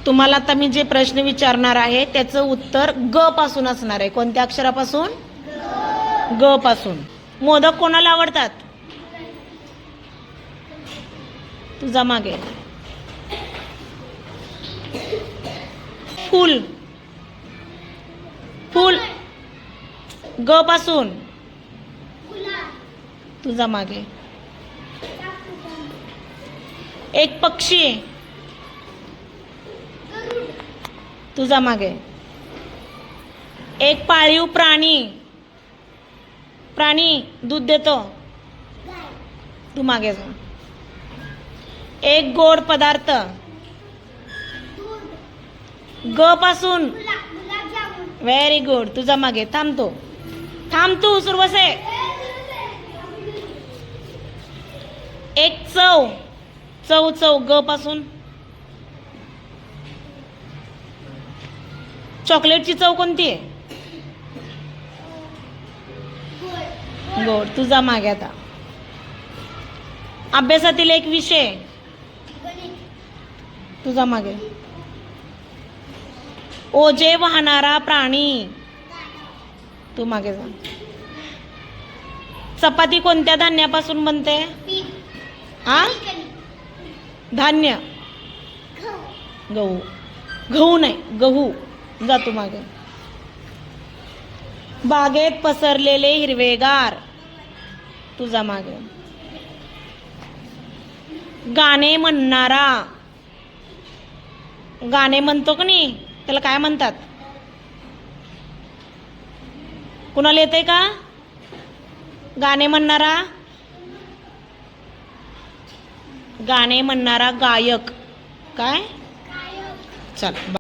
तुम्हाला आता मी जे प्रश्न विचारणार आहे त्याचं उत्तर ग पासून असणार आहे. कोणत्या अक्षरापासून? ग पासून. मोदक कोणाला आवडतात? तुझा मागे. फूल. फूल ग पासून. तुझा मागे. एक पक्षी. तुझा मागे. एक पाळीव प्राणी. प्राणी दूध देतो. तू मागे जा. एक गोड पदार्थ. ग पासून. Very good. तुझा मागे. थांबतो. थांब तू सुरवसे. एक चव. चव चव ग पासून. चॉकलेटची चव कोणती आहे? गोड. तुझा मागे आता. अभ्यासातील एक विषय. तुझा मागे. ओझे वाहणारा प्राणी. तू मागे जा. चपाती कोणत्या धान्यापासून बनते? हा? धान्य. गहू. गहू नाही, गहू. जा तू मागे. बागेत पसरलेले हिरवेगार. तुझा मागे. गाणे म्हणणारा. गाणे म्हणतो का नाही त्याला काय म्हणतात? कुणाला येते का गाणे म्हणणारा? गाणे म्हणणारा गायक. काय? चल.